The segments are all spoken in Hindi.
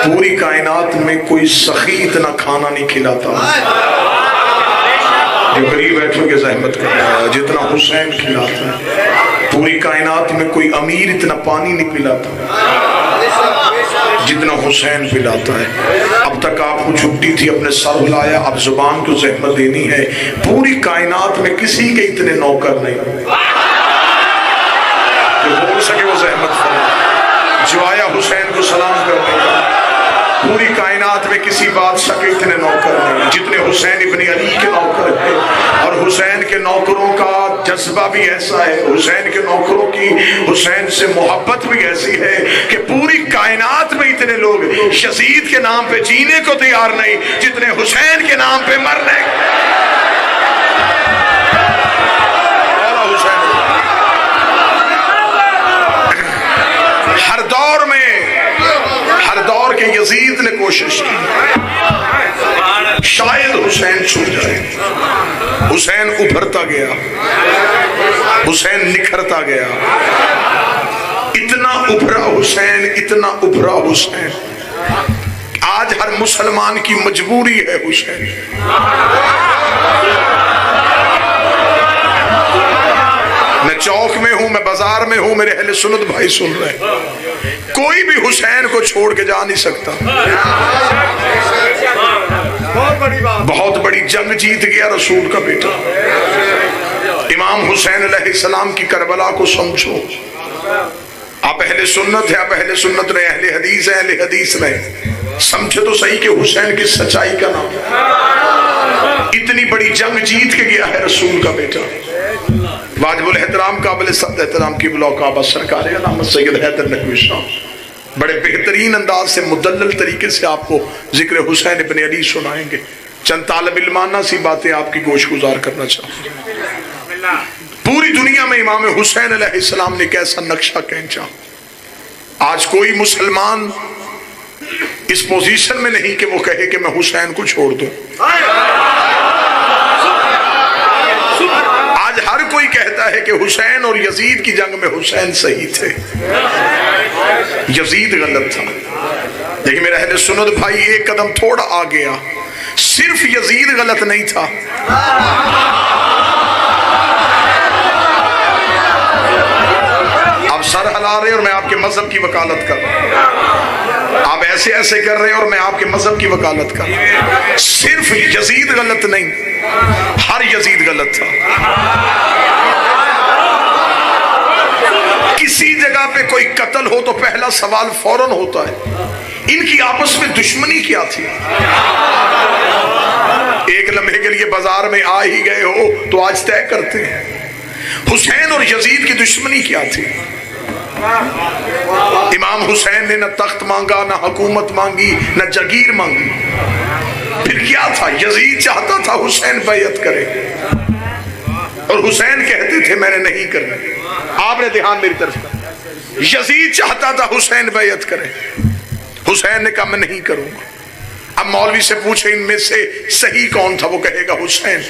पूरी कायनात में कोई सखी इतना खाना नहीं खिलाता जो गरीब बैठों के जहमत करता है जितना हुसैन खिलाता है। पूरी कायनात में कोई अमीर इतना पानी नहीं पिलाता जितना हुसैन पिलाता है। अब तक आपको छुट्टी थी, अपने सर हिलाया, अब जुबान को जहमत देनी है। पूरी कायनात में किसी के इतने नौकर नहीं जो बोल सके वो जहमत फरमा जो आया हुसैन को सलाम करने का। पूरी कायनात में किसी बादशाह के इतने नौकर नहीं जितने हुसैन इब्न अली के नौकर हैं। और हुसैन के नौकरों का जज्बा भी ऐसा है, हुसैन के नौकरों की हुसैन से मोहब्बत भी ऐसी है कि पूरी कायनात में इतने लोग यजीद के नाम पे जीने को तैयार नहीं जितने हुसैन के नाम पे मरने। हर दौर के यजीद ने कोशिश की शायद हुसैन छूट जाए। हुसैन उभरता गया, हुसैन निखरता गया। इतना उभरा हुसैन, इतना उभरा हुसैन। आज हर मुसलमान की मजबूरी है हुसैन। मैं चौक में हूं, मैं बाजार में हूं, मेरे अहले सुन्नत भाई सुन रहे हैं। कोई भी हुसैन को छोड़ के जा नहीं सकता। बहुत बड़ी जंग जीत गया रसूल का बेटा। इमाम हुसैन अलैहिस्सलाम की करबला को समझो। आप अहले सुन्नत है, आप अहले सुन्नत रहे, अहले हदीस है, अहले हदीस रहे। समझे तो सही कि हुसैन की सच्चाई का नाम। इतनी बड़ी जंग जीत के गया है रसूल का बेटा। वाजिबुल एहतराम काबिल सद एहतराम की बुलाकाबा सरकार अलामत सैयद हैदर नकवी साहब बड़े बेहतरीन अंदाज से मुदल्लल तरीके से आपको जिक्र हुसैन इब्न अली सुनाएंगे। चंद तालिब इल्माना सी बातें आपकी गोश गुजार करना चाहूंगा। पूरी दुनिया में इमाम हुसैन अलैहिस्सलाम ने कैसा नक्शा खींचा। आज कोई मुसलमान इस पोजीशन में नहीं कि वो कहे कि मैं हुसैन को छोड़ दूं। आज हर कोई कहता है कि हुसैन और यजीद की जंग में हुसैन सही थे, यजीद गलत था। लेकिन मेरा अहले सुन्नत भाई एक कदम थोड़ा आ गया। सिर्फ यजीद गलत नहीं था, आप सर हिला रहे और मैं आपके मजहब की वकालत कर रहा हूं। आप ऐसे ऐसे कर रहे हैं और मैं आपके मजहब की वकालत कर रहा हूं। सिर्फ यजीद गलत नहीं, हर यजीद गलत था। किसी जगह पे कोई कत्ल हो तो पहला सवाल फौरन होता है इनकी आपस में दुश्मनी क्या थी। एक लम्हे के लिए बाजार में आ ही गए हो तो आज तय करते हैं हुसैन और यजीद की दुश्मनी क्या थी। इमाम हुसैन ने न तख्त मांगा, न हुकूमत मांगी, न जगीर मांगी। फिर क्या था? यजीद चाहता था हुसैन बैयत करे और हुसैन कहते थे मैंने नहीं करना। आपने ध्यान मेरी तरफ कर। यजीद चाहता था हुसैन बैयत करे, हुसैन ने कहा मैं नहीं करूंगा। अब मौलवी से पूछे इनमें से सही कौन था, वो कहेगा हुसैन।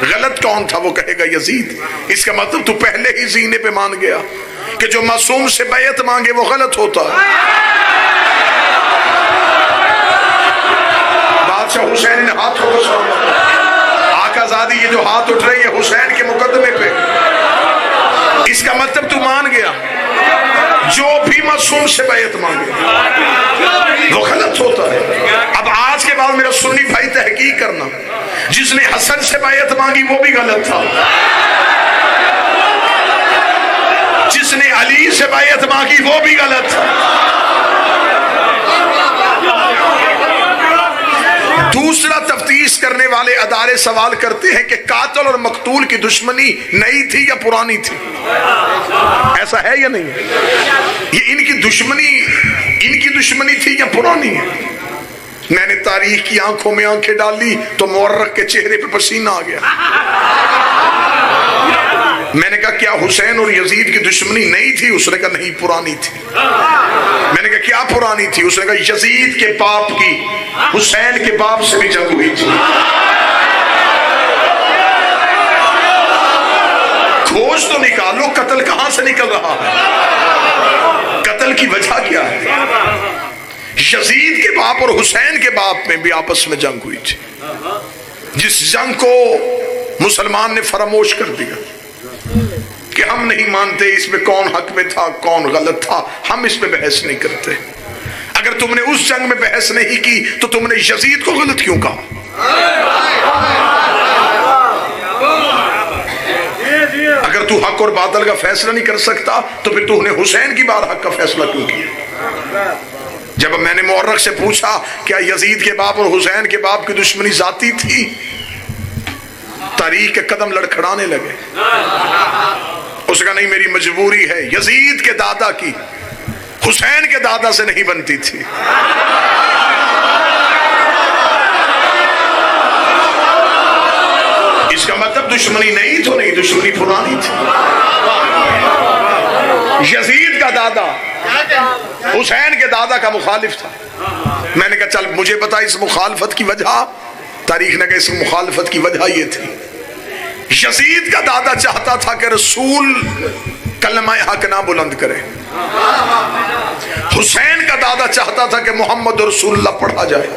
गलत कौन था, वो कहेगा यजीद। इसका मतलब तू पहले ही जीने पे मान गया कि जो मासूम से बैयत मांगे वो गलत होता है। बादशाह हुसैन ने हाथों को आकाजादी ये जो हाथ उठ रही है हुसैन के मुकदमे पे, इसका मतलब तू मान गया जो भी मासूम से बैयत मांगे वो गलत होता है। अब आज के बाद मेरा सुन्नी भाई तहकीक करना, जिसने हसन से बैयत मांगी वो भी गलत था, जिसने अली से बैयत मांगी वो भी गलत था। दूसरा, तफ्तीश करने वाले अदारे सवाल करते हैं कि कातिल और मकतूल की दुश्मनी नई थी या पुरानी थी। ऐसा है या नहीं? ये इनकी दुश्मनी थी या पुरानी है? मैंने तारीख की आंखों में आंखें डाली तो मुअर्रख के चेहरे पे पसीना आ गया। मैंने कहा क्या हुसैन और यजीद की दुश्मनी नई थी? उसने कहा नहीं, पुरानी थी। मैंने कहा क्या पुरानी थी? उसने कहा यजीद के बाप की हुसैन के बाप से भी जंग हुई थी। खोज तो निकालो कत्ल कहां से निकल रहा है, कत्ल की वजह क्या है। यजीद के बाप और हुसैन के बाप में भी आपस में जंग हुई थी, जिस जंग को मुसलमान ने फरामोश कर दिया कि हम नहीं मानते इसमें कौन हक में था कौन गलत था, हम इस पे बहस नहीं करते। अगर तुमने उस जंग में बहस नहीं की तो तुमने यजीद को गलत क्यों कहा? अगर तू हक और बादल का फैसला नहीं कर सकता तो फिर तूने हुसैन की बार हक का फैसला क्यों किया? जब मैंने मुअर्रख से पूछा क्या यजीद के बाप और हुसैन के बाप की दुश्मनी जाती थी, तारीख के कदम लड़खड़ाने लगे। उसका नहीं, मेरी मजबूरी है। यजीद के दादा की हुसैन के दादा से नहीं बनती थी। इसका मतलब दुश्मनी नहीं तो नहीं, दुश्मनी पुरानी थी। यजीद का दादा हुसैन के दादा का मुखालिफ था। मैंने कहा चल मुझे बता इस मुखालफत की वजह। तारीख ने कहा इस मुखालफत की वजह ये थी, यजीद का दादा चाहता था कि रसूल कलमा हक ना बुलंद करे। हुसैन का दादा चाहता था कि मोहम्मद रसूलुल्लाह पढ़ा जाए।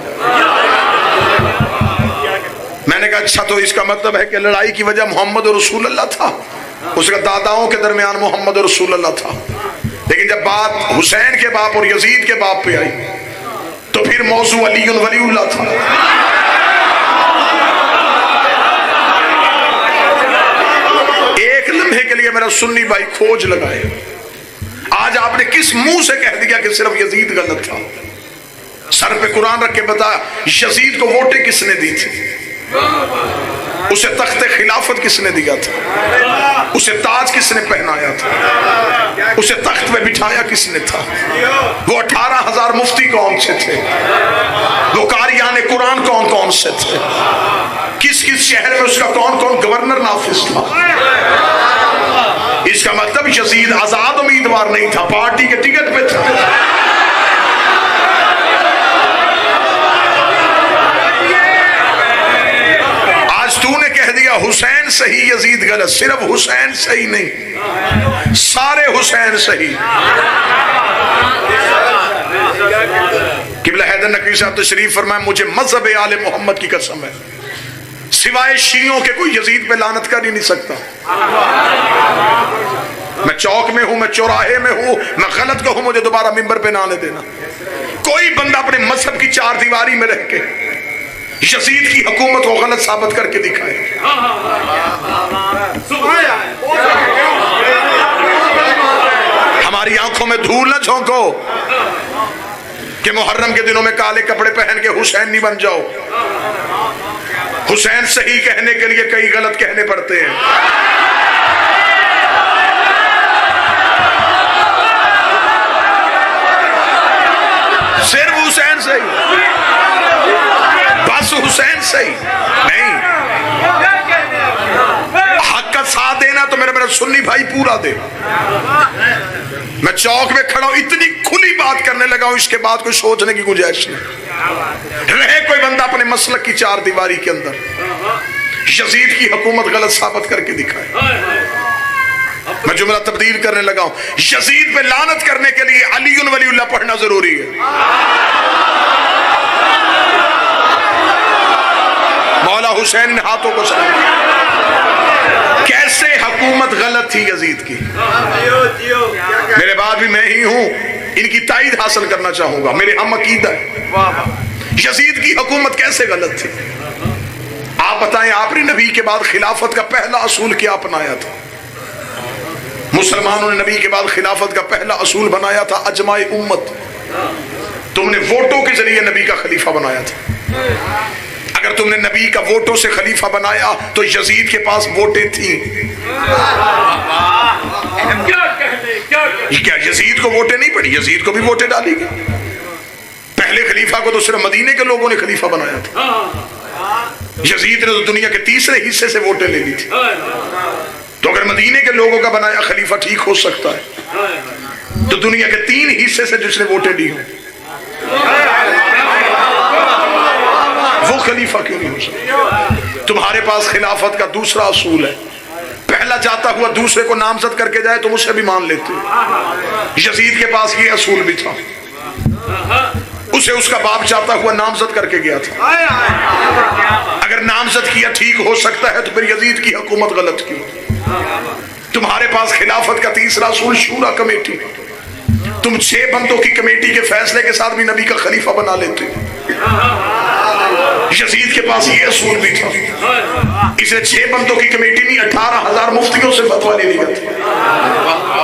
मैंने कहा अच्छा तो इसका मतलब है कि लड़ाई की वजह मोहम्मद रसूलुल्लाह था, उसका दादाओं के दरमियान मोहम्मद रसूलुल्लाह था। लेकिन जब बात हुसैन के बाप और यजीद के बाप पे आई तो फिर मौजू अली वलीउल्लाह था। एक लम्हे के लिए मेरा सुन्नी भाई खोज लगाए, आज आपने किस मुंह से कह दिया कि सिर्फ यजीद गलत था? सर पे कुरान रख के बता, यजीद को वोटें किसने दी थी? उसे तख्ते खिलाफत किसने दिया था? उसे ताज किसने पहनाया था? उसे तख्त पे बिठाया किसने था? वो 18,000 मुफ्ती कौन से थे? वो कारियाने कुरान कौन कौन से थे? किस किस शहर में उसका कौन कौन गवर्नर नाफिज था? इसका मतलब यजीद आजाद उम्मीदवार नहीं था, पार्टी के टिकट पे था। तूने कह दिया हुसैन सही यजीद गलत। सिर्फ हुसैन सही नहीं, सारे हुसैन सही। किबला हैदर नकवी साहब तशरीफ फरमाए, मुझे मजहब आले मोहम्मद की कसम है सिवाय शियों के कोई यजीद पे लानत कर ही नहीं सकता। मैं चौक में हूं, मैं चौराहे में हूं, मैं गलत कहूं मुझे दोबारा मिंबर पे ना आने देना। कोई बंदा अपने मजहब की चार दीवारी में रह के यजीद की हुकूमत को गलत साबित करके दिखाए। हमारी आंखों में धूल न झोंको कि मुहर्रम के दिनों में काले कपड़े पहन के हुसैन नहीं बन जाओ। हुसैन सही कहने के लिए कई गलत कहने पड़ते हैं। सिर्फ हुसैन सही, बस हुसैन सही नहीं। हक का साथ देना तो मेरा सुन्नी भाई पूरा दे। मैं चौक में खड़ा हूं, इतनी खुली बात करने लगा हूं, इसके बाद कोई सोचने की गुंजाइश नहीं रहे। कोई बंदा अपने मसलक की चार दीवारी के अंदर यजीद की हुकूमत गलत साबित करके दिखाए। मैं जुमला तब्दील करने लगा हूं, यजीद पे लानत करने के लिए अली वलीउल्लाह पढ़ना जरूरी है। मौला हुसैन ने हाथों को कैसे हुकूमत गलत थी यजीद की। मेरे बाद भी मैं ही हूं, इनकी ताईद हासिल करना चाहूंगा। मेरे हम अकीदा है यजीद की हुकूमत कैसे गलत थी। आप बताएं, आपने नबी के बाद खिलाफत का पहला असूल क्या अपनाया था? मुसलमानों ने नबी के बाद खिलाफत का पहला असूल बनाया था अजमाए उम्मत। तुमने वोटों के जरिए नबी का खलीफा बनाया था। अगर तुमने नबी का वोटों से खलीफा बनाया तो यजीद के पास वोटें थी। क्या यजीद को वोटें नहीं पड़ी? यजीद को भी वोटें डाली गई। पहले खलीफा को तो सिर्फ मदीने के लोगों ने खलीफा बनाया था। यजीद ने तो दुनिया के तीसरे हिस्से से वोटें ले ली थी। तो अगर मदीने के लोगों का बनाया खलीफा ठीक हो सकता है, तो दुनिया के 3 हिस्से से जिसने वोटें दी हो वो खलीफा क्यों नहीं हो सकता? तुम्हारे पास खिलाफत का दूसरा असूल है, पहला जाता हुआ दूसरे को नामजद करके जाए तो उसे भी मान लेते हो। यजीद के पास ये असूल भी था। उसे उसका बाप चाहता हुआ नामजद करके गया था। अगर नामजद किया ठीक हो सकता है तो फिर यजीद की हुकूमत गलत की। तुम्हारे पास खिलाफत का तीसरा असूल शूरा कमेटी, तुम 6 बंदों की कमेटी के फैसले के साथ भी नबी का खलीफा बना लेते हो। यजीद के पास ये असूल भी था, इसे 6 बंदों की कमेटी नहीं 18,000 मुफ्तियों से फतवा ले लिया था।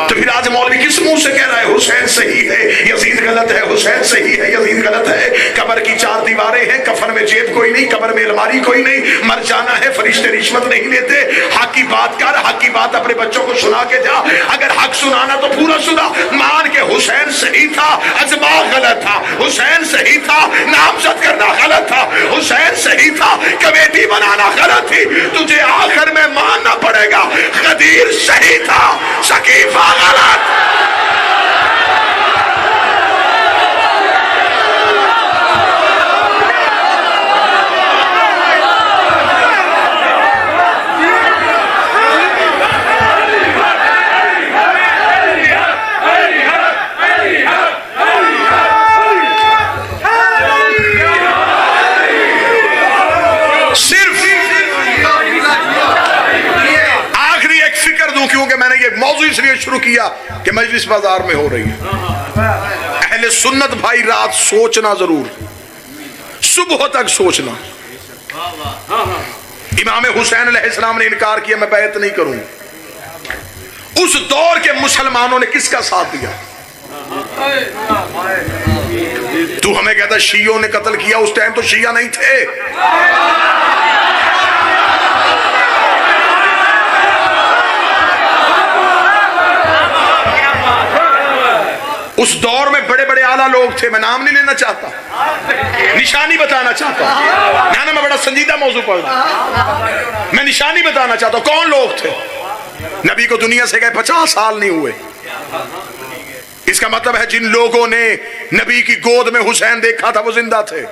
तो फिर आज मौलवी किस मुंह से कह रहा है हुसैन सही है यजीद गलत है, हुसैन सही है यजीद गलत है? कब्र की 4 दीवारें हैं, कफन में जेब कोई नहीं, कब्र में अलमारी कोई नहीं, मर जाना है, फरिश्ते रिश्वत नहीं लेते। हक की बात कर, हक की बात अपने बच्चों को सुना के जा। अगर हक सुनाना तो पूरा सुना, मान के हुसैन सही था, अजमा गलत था, हुसैन सही था, नामजद करना गलत था, हुसैन सही था, कमेटी बनाना गलत थी। तुझे आखिर में मानना पड़ेगा गदीर सही था, सकीफा गलत। क्योंकि मैंने ये मौजू इसलिए शुरू किया कि मजलिस बाजार में हो रही है। अहले सुन्नत भाई रात सोचना जरूर, सुबह तक सोचना। इमाम हुसैन अलैहिस्सलाम ने इनकार किया, मैं बैत नहीं करूंगा। उस दौर के मुसलमानों ने किसका साथ दिया? तू हमें कहता शियों ने कत्ल किया, उस टाइम तो शिया नहीं थे। उस दौर में बड़े बड़े आला लोग थे, मैं नाम नहीं लेना चाहता, निशानी बताना चाहता हूं। ना मैं बड़ा संजीदा मौजू पढ़ रहा, मैं निशानी बताना चाहता हूं कौन लोग थे। नबी को दुनिया से गए 50 साल नहीं हुए। इसका मतलब है जिन लोगों ने नबी की गोद में हुसैन देखा था वो जिंदा थे।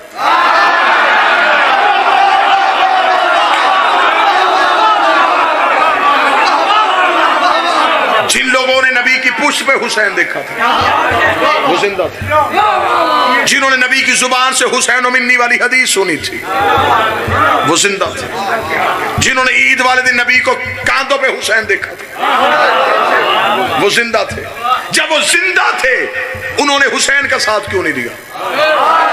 जिन लोगों ने नबी की पुष्ट पे हुसैन देखा था वो जिंदा थे। जिन्होंने नबी की जुबान से हुसैन मिन्नी वाली हदीस सुनी थी वो जिंदा थे। जिन्होंने ईद वाले दिन नबी को कांधों पे हुसैन देखा था वो जिंदा थे। जब वो जिंदा थे उन्होंने हुसैन का साथ क्यों नहीं दिया?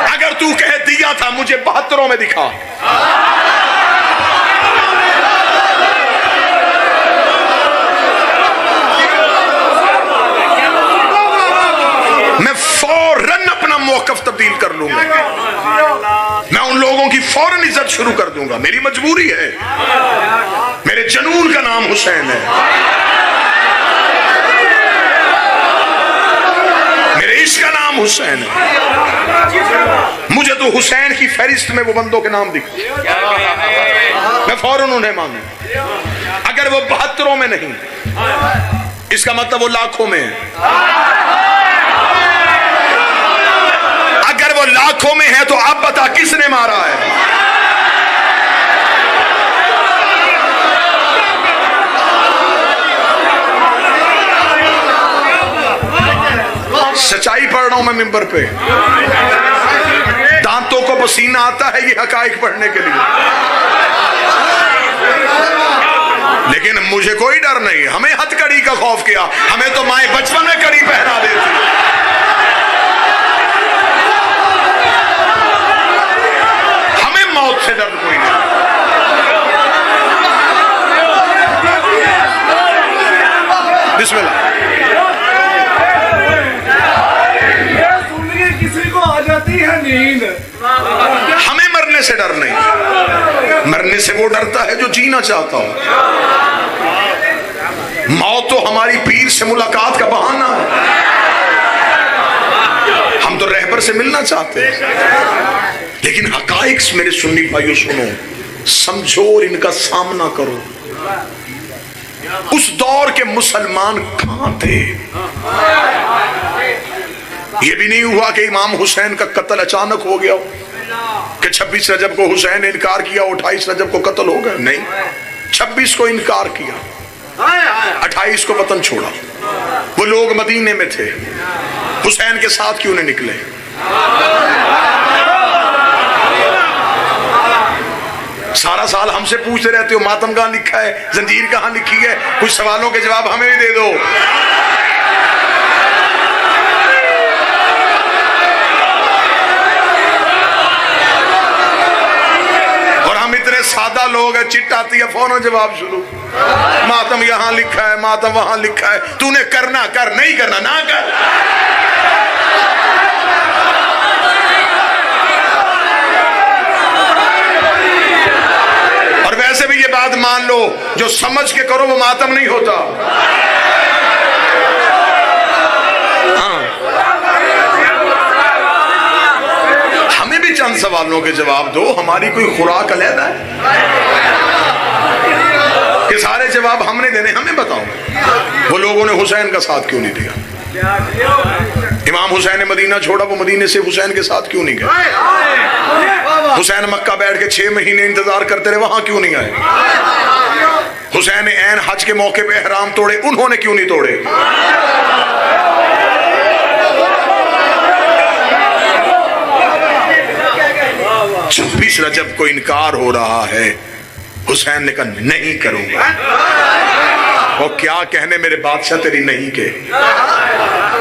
अगर तू कह दिया था मुझे 72 में दिखा। मैं फौरन अपना मौकफ तब्दील कर लूंगा, मैं उन लोगों की फौरन इज्जत शुरू कर दूंगा। मेरी मजबूरी है, मेरे जनून का नाम हुसैन है, मेरे इश्क का नाम हुसैन है। मुझे तो हुसैन की फहरिस्त में वो बंदों के नाम दिखे, मैं फौरन उन्हें मानू। अगर वो 72 में नहीं, इसका मतलब वो लाखों में है। अगर वो लाखों में है तो अब बता किसने मारा है? सच्चाई पढ़ रहा हूं मैं मिंबर पे, दांतों को पसीना आता है ये हकाइक पढ़ने के लिए, लेकिन मुझे कोई डर नहीं। हमें हथकड़ी का खौफ किया, हमें तो माए बचपन में कड़ी पहना देती। मौत से डर कोई नहीं। बिस्मिल्लाह। किसी को आ जाती है नींद, हमें मरने से डर नहीं, मरने से वो डरता है जो जीना चाहता हो। मौत तो हमारी पीर से मुलाकात का बहाना है, हम तो रहबर से मिलना चाहते हैं। लेकिन हकाइक मेरे सुन्नी भाइयों सुनो, समझो और इनका सामना करो। उस दौर के मुसलमान कहां थे? यह भी नहीं हुआ कि इमाम हुसैन का कत्ल अचानक हो गया कि 26 रजब को हुसैन ने इनकार किया, 28 रजब को कत्ल हो गया। नहीं, 26 को इनकार किया, 28 को वतन छोड़ा। वो लोग मदीने में थे, हुसैन के साथ क्यों नहीं निकले? साल हमसे पूछते रहते हो मातम कहाँ लिखा है, जंजीर कहाँ लिखी है, कुछ सवालों के जवाब हमें भी दे दो। और हम इतने सादा लोग हैं, चिट्ठ आती है फौरन जवाब शुरू, मातम यहाँ लिखा है, मातम वहां लिखा है, तूने करना कर, नहीं करना ना कर। और वैसे भी ये बात मान लो, जो समझ के करो वो मातम नहीं होता। हाँ, हमें भी चंद सवालों के जवाब दो, हमारी कोई खुराक अलग है कि सारे जवाब हमने देने, हमें बताओ वो लोगों ने हुसैन का साथ क्यों नहीं दिया? इमाम हुसैन ने मदीना छोड़ा, वो मदीने से हुसैन के साथ क्यों नहीं गए? हुसैन मक्का बैठ के 6 महीने इंतजार करते रहे, वहां क्यों नहीं आए? हुसैन ने ऐन हज के मौके पे एहराम तोड़े, उन्होंने क्यों नहीं तोड़े? 26 रजब को इनकार हो रहा है, हुसैन ने कहा नहीं करूंगा। और क्या कहने मेरे बादशाह तेरी नहीं के,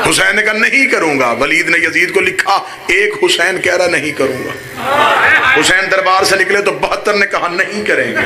हुसैन ने कहा नहीं करूंगा। वलीद ने यजीद को लिखा, एक हुसैन कह रहा नहीं करूंगा। हुसैन दरबार से निकले तो 72 ने कहा नहीं करेंगे।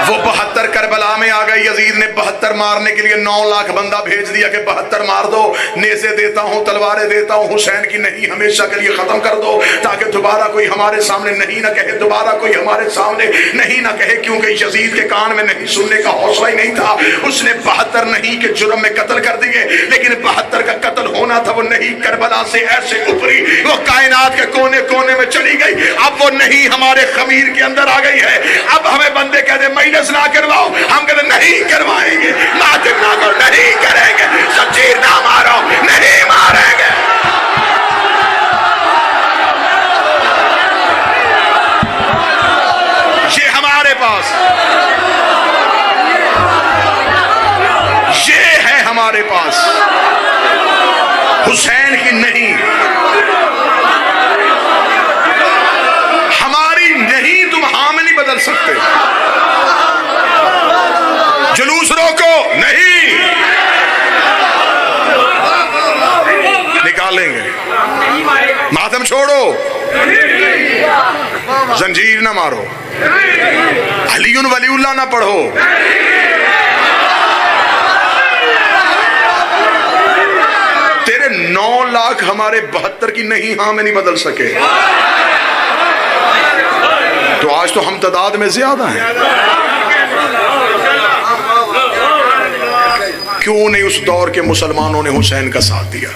वो 72 करबला में आ गए। यजीद ने 72 मारने के लिए 9 लाख बंदा भेज दिया कि 72 मार दो, नेज़े देता हूं, तलवारें देता हूं, हुसैन की नहीं हमेशा के लिए खत्म कर दो, ताकि दोबारा कोई हमारे सामने नहीं ना कहे, दोबारा कोई हमारे सामने नहीं ना कहे। क्योंकि यजीद के कान में नहीं सुनने का हौसला ही नहीं था। उसने 72 नहीं के जुर्म में कत्ल कर दिए, लेकिन 72 का कत्ल होना था, वो नहीं करबला से ऐसे उपरी, वो कायनात के कोने कोने में चली गई। अब वो नहीं हमारे खमीर के अंदर आ गई है। अब हमें बंदे कहते मैनस ना करवाओ, हम कहते नहीं करवाएंगे, मातिम ना करो, नहीं करेंगे, जंजीर ना मारो, नहीं मारेंगे। ये हमारे पास, ये है हमारे पास, हुसैन की नहीं, हमारी नहीं तुम हाँ में नहीं बदल सकते। जुलूस रोको, नहीं निकालेंगे, मातम छोड़ो, जंजीर ना मारो, अलीउन वलीउल्लाह ना पढ़ो, तेरे 9 लाख हमारे 72 की नहीं हाँ में नहीं बदल सके। तो आज तो हम तादाद में ज्यादा हैं। क्यों नहीं उस दौर के मुसलमानों ने हुसैन का साथ दिया?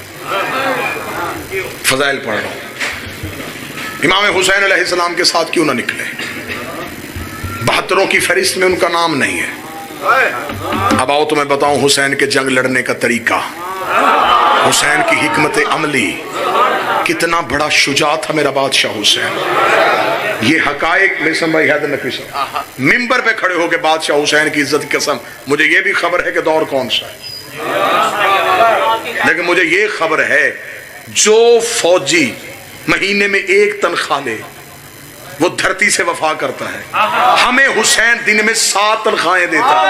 फजाइल पढ़ रहा हूं, इमाम हुसैन अलैहिस्सलाम के साथ क्यों ना निकले? 72 की फहरिस्त में उनका नाम नहीं है। अब आओ तुम्हें बताऊं हुसैन के जंग लड़ने का तरीका, हुसैन की हिकमत अमली, कितना बड़ा शुजा था मेरा बादशाह हुसैन। ये हकायक मिसम भाई हैदर नकवी साहब मिंबर पे खड़े होकर बादशाह हुसैन की इज्जत की कसम, मुझे ये भी खबर है कि दौर कौन सा है, लेकिन मुझे ये खबर है जो फौजी महीने में 1 तनख्वाह ले वो धरती से वफा करता है। हमें हुसैन दिन में 7 तनख्वाहें देता है।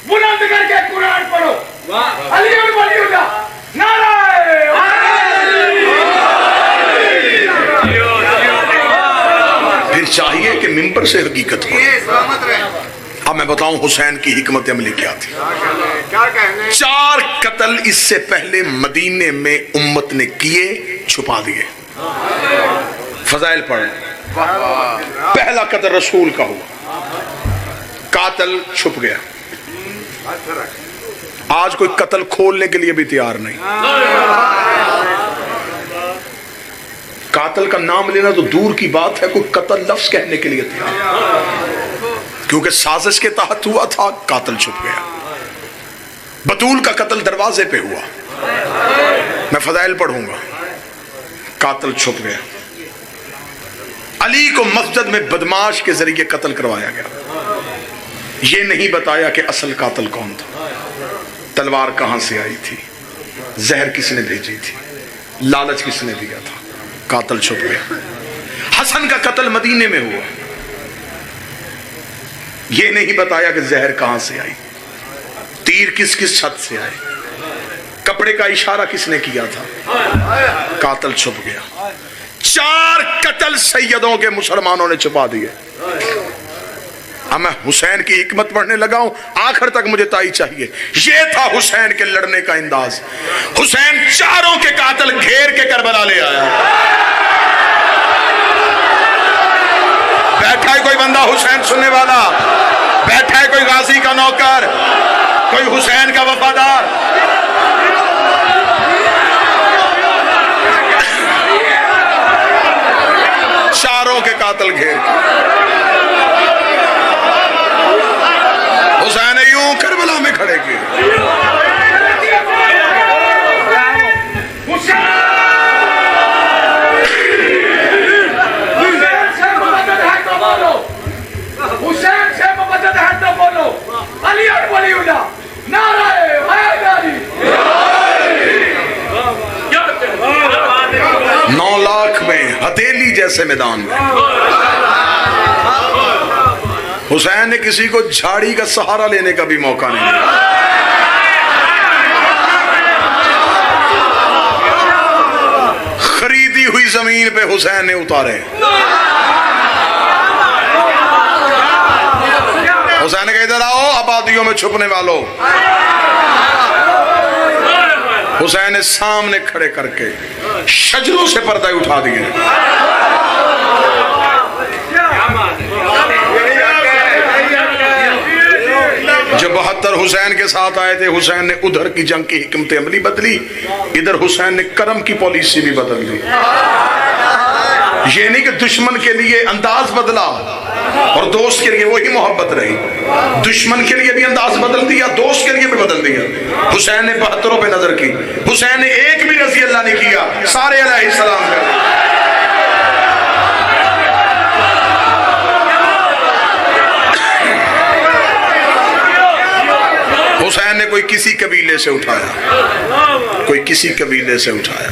बुलंद करके कुरान पढ़ो, फिर चाहिए कि मिंबर से हकीकत हो। अब मैं बताऊं हुसैन की हिकमत अमली क्या थी। 4 कत्ल इससे पहले मदीने में उम्मत ने किए, छुपा दिए। फजाइल पढ़, पहला कत्ल रसूल का हुआ, कातिल छुप गया। आज कोई कत्ल खोलने के लिए भी तैयार नहीं। कातिल का नाम लेना तो दूर की बात है, कोई कत्ल लफ्ज कहने के लिए तैयार, क्योंकि साजिश के तहत हुआ था, कातिल छुप गया। बतूल का कत्ल दरवाजे पे हुआ, मैं फजाइल पढ़ूंगा। कातिल छुप गया। अली को मस्जिद में बदमाश के जरिए कत्ल करवाया गया। ये नहीं बताया कि असल कातिल कौन था, तलवार कहां से आई थी, जहर किसने भेजी थी, लालच किसने दिया था। कातिल छुप गया। हसन का कत्ल मदीने में हुआ। यह नहीं बताया कि जहर कहां से आई, तीर किस किस छत से आए, कपड़े का इशारा किसने किया था। कातिल छुप गया। 4 कत्ल सैयदों के मुसलमानों ने छुपा दिए। अब मैं हुसैन की हिकमत पढ़ने लगा हूं, आखिर तक मुझे ताई चाहिए। ये था हुसैन के लड़ने का अंदाज। हुसैन 4 के कातिल घेर के करबला ले आया। बैठा है कोई बंदा हुसैन सुनने वाला, बैठा है कोई गाजी का नौकर, कोई हुसैन का वफादार। चारों के कातिल घेर के हुसैन यूं करबला में खड़े किए। हुसैन से मदद है तो बोलो, अली और वलीउल्लाह, नाराए हैदरी। 9 लाख में हथेली जैसे मैदान में हुसैन ने किसी को झाड़ी का सहारा लेने का भी मौका नहीं दिया। खरीदी हुई जमीन पे हुसैन ने उतारे। हुसैन के इधर आओ आबादियों में छुपने वालों। हुसैन ने सामने खड़े करके शजरों से पर्दा उठा दिए। जब 72 हुसैन के साथ आए थे, हुसैन ने उधर की जंग की हिकमत अमली बदली, इधर हुसैन ने करम की पॉलिसी भी बदल दी। ये नहीं कि दुश्मन के लिए अंदाज बदला और दोस्त के लिए वही मोहब्बत रही, दुश्मन के लिए भी अंदाज बदल दिया, दोस्त के लिए भी बदल दिया। हुसैन ने 72 पे नजर की। हुसैन ने एक भी रजी अल्लाह ने किया, सारे अलैहिस्सलाम कर। हुसैन ने कोई किसी कबीले से उठाया, कोई किसी कबीले से उठाया,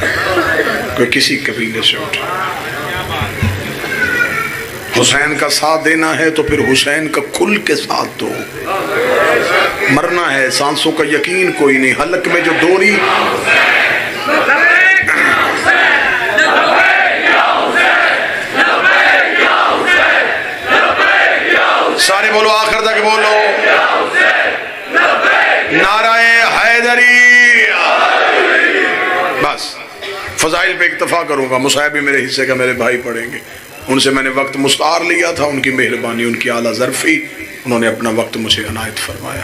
कोई किसी कबीले से उठाया। हुसैन का साथ देना है तो फिर हुसैन का खुल के साथ दो। मरना है, सांसों का यकीन कोई नहीं, हलक में जो डोरी। सारे बोलो, आखिर तक बोलो, नाराए हैदरी। बस फजाइल पे इक्तफा करूंगा, मुसाहिब भी मेरे हिस्से का मेरे भाई पढ़ेंगे। उनसे मैंने वक्त मुस्तार लिया था, उनकी मेहरबानी, उनकी आला ज़र्फ़ी, उन्होंने अपना वक्त मुझे अनायत फरमाया।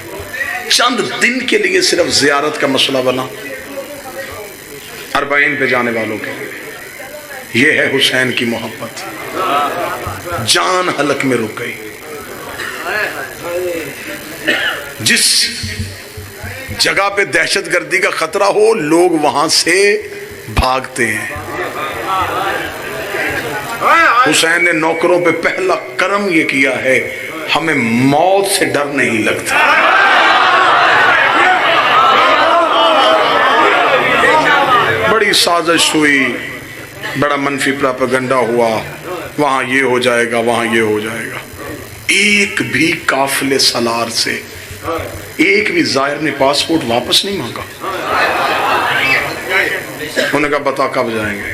चंद दिन के लिए सिर्फ ज़ियारत का मसला बना अरबाइन पे जाने वालों के लिए। ये है हुसैन की मोहब्बत। जान हलक में रुक गई। जिस जगह पे दहशतगर्दी का खतरा हो, लोग वहां से भागते हैं। हुसैन ने नौकरों पे पहला करम ये किया है, हमें मौत से डर नहीं लगता। बड़ी साजिश हुई, बड़ा मनफी प्रोपेगेंडा हुआ, वहां ये हो जाएगा, वहां ये हो जाएगा। एक भी काफिले सलार से एक भी जायर ने पासपोर्ट वापस नहीं मांगा। उन्होंने कहा बता कब जाएंगे,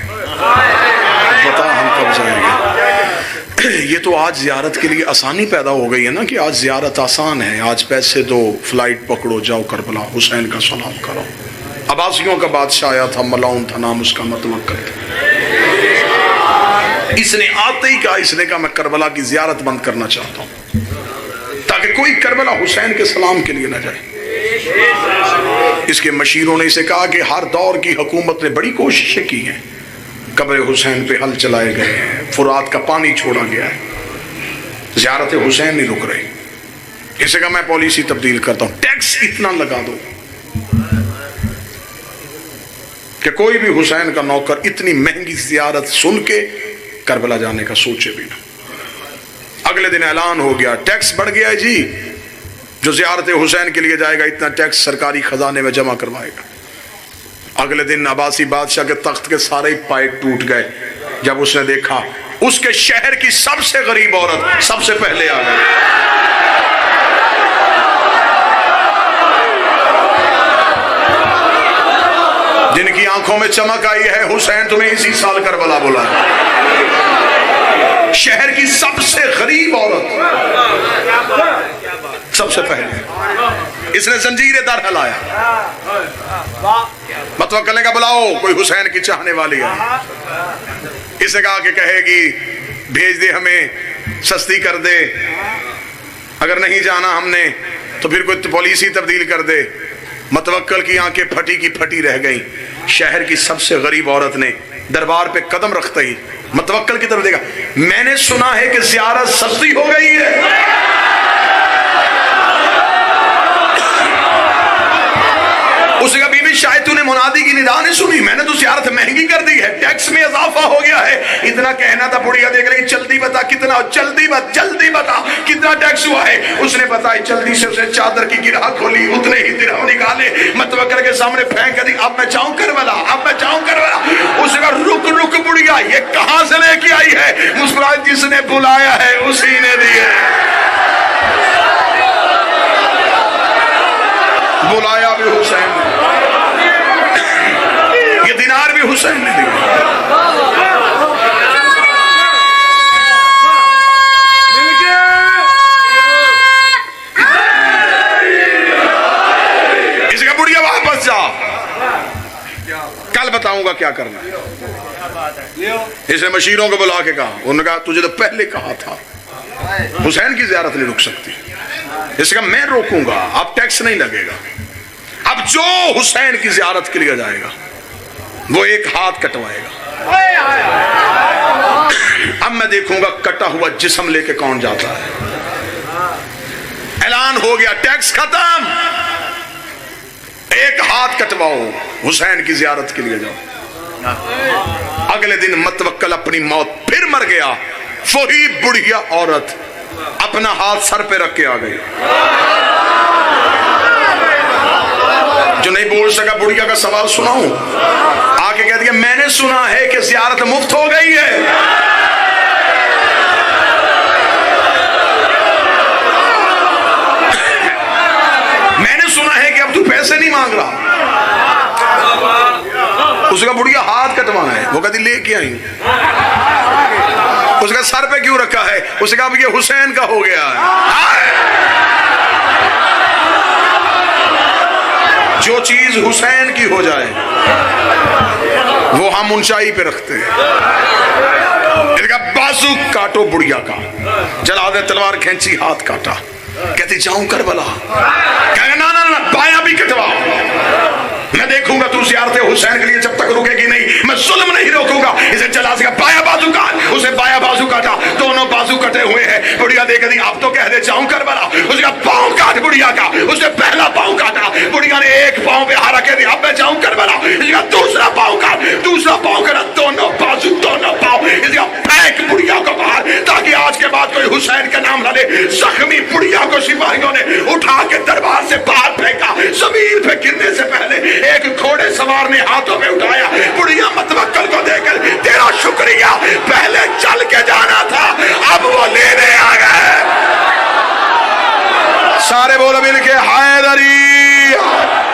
बता हम कब जाएंगे। ये तो आज जियारत के लिए आसानी पैदा हो गई है ना, कि आज जियारत आसान है, आज पैसे दो, फ्लाइट पकड़ो, जाओ करबला, हुसैन का सलाम करो। अब्बासियों का बादशाह आया था, मलाउन था नाम उसका, मतवक्कल। इसने आते ही कहा, इसने कहा मैं करबला की जियारत बंद करना चाहता हूं, ताकि कोई करबला हुसैन के सलाम के लिए न जाए। इसके मशीरों ने इसे कहा कि हर दौर की हुकूमत ने बड़ी कोशिशें की हैं, कब्र हुसैन पे हल चलाए गए हैं, फुरात का पानी छोड़ा गया है, ज़ियारत हुसैन नहीं रुक रही। इसे कहा मैं पॉलिसी तब्दील करता हूं, टैक्स इतना लगा दो। कि कोई भी हुसैन का नौकर इतनी महंगी जियारत सुन के करबला जाने का सोचे भी ना। अगले दिन ऐलान हो गया, टैक्स बढ़ गया है जी, जो जियारत हुसैन के लिए जाएगा इतना टैक्स सरकारी खजाने में जमा करवाएगा। अगले दिन अब्बासी बादशाह के तख्त के सारे पाइप टूट गए जब उसने देखा उसके शहर की सबसे गरीब औरत सबसे पहले आ गई। जिनकी आंखों में चमक आई है, हुसैन तुम्हें इसी साल करबला बुला। शहर की सबसे गरीब औरत सबसे पहले, इसने जंजीरें दर हिलाया। मतवक्कल का बुलाओ, कोई हुसैन की चाहने वाली है। इसे कहा कि कहेगी भेज दे हमें, सस्ती कर दे, अगर नहीं जाना हमने तो फिर कोई पॉलिसी तब्दील कर दे। मतवक्कल की आंखें फटी की फटी रह गई। शहर की सबसे गरीब औरत ने दरबार पे कदम रखते ही मतवक्कल की तरफ देखा, मैंने सुना है कि ज़ियारत सस्ती हो गई है। उसने कहा बीबी शायद तूने मुनादी की निदा नहीं सुनी, मैंने तो ज़ियारत महंगी कर दी है, टैक्स में इजाफा हो गया है। इतना कहना था, बुढ़िया देख रही, जल्दी बता कितना, जल्दी बता कितना टैक्स हुआ है। उसने बताया, जल्दी से उसने चादर की गिरा खोली, उतने ही दिरहम निकाले, मतवक्कल के सामने फेंक दी। अब मैं जाऊं करबला, अब मैं जाऊं करबला। उसने कहा रुक रुक बुढ़िया, ये कहां से लेके आई है? मुस्कुराए, जिसने बुलाया है उसी ने दिए। बुलाया भी हुसैन ने, ये दिनार भी हुसैन ने दिया। इसका बुढ़िया वापस जा, कल बताऊंगा क्या करना है। इसने मशीरों को बुला के कहा, उन्होंने कहा तुझे तो पहले कहा था हुसैन की ज़ियारत नहीं रुक सकती। इसका मैं रोकूंगा, अब टैक्स नहीं लगेगा। अब जो हुसैन की ज़ियारत के लिए जाएगा वो एक हाथ कटवाएगा। अब मैं देखूंगा कटा हुआ जिस्म लेके कौन जाता है। ऐलान हो गया, टैक्स खत्म, एक हाथ कटवाओ, हुसैन की ज़ियारत के लिए जाओ। अगले दिन मतवक्कल अपनी मौत फिर मर गया। वही बुढ़िया औरत अपना हाथ सर पे रख के आ गई। जो नहीं बोल सका, बुढ़िया का सवाल सुनाऊं, आके कह दिया, मैंने सुना है कि ज़ियारत मुफ्त हो गई है। मैंने सुना है कि अब तू पैसे नहीं मांग रहा। उसका बुढ़िया हाथ कटवाना है, वो कहती लेके आई। उसका सर पे क्यों रखा है? उसने कहा ये हुसैन का हो गया है। जो चीज हुसैन की हो जाए वो हम ऊंचाई पे रखते हैं। इनका बाजू काटो बुढ़िया का, जला दे, तलवार खींची, हाथ काटा। कहती जाऊं करबला? कहेगा ना ना ना, बायां भी कटवाओ, मैं देखूंगा तू ज़ियारत हुसैन के लिए जब तक रुकेगी नहीं, मैं जुल्म नहीं रोकूंगा। इसे चला सका, बाया बाजू काट, उसे बाया बाजू काटा, दोनों बाजू कटे हुए हैं। बुढ़िया देख दी, अब तो कह दे जाऊं करबला। उसका पांव काट बुढ़िया का, उसने पहला पांव काटा, बुढ़िया ने एक पांव पे हारा, कह दिया अब मैं जाऊं करबला। इसका दूसरा पांव काट, दूसरा पांव काटा, दोनों बाजू, दोनों पांव, इसका फेंक बुढ़िया को बाहर, ताकि आज के बाद कोई हुसैन का नाम ना ले। जख्मी बुढ़िया को सिपाहियों ने उठा के दरबार से बाहर फेंका। जमीन पे गिरने से पहले एक घोड़े सवार ने हाथों में उठाया। बुढ़िया मतवक्कल को देखकर, तेरा शुक्रिया, पहले चल के जाना था, अब वो लेने आ गए। सारे बोलो मिल के हैदरी।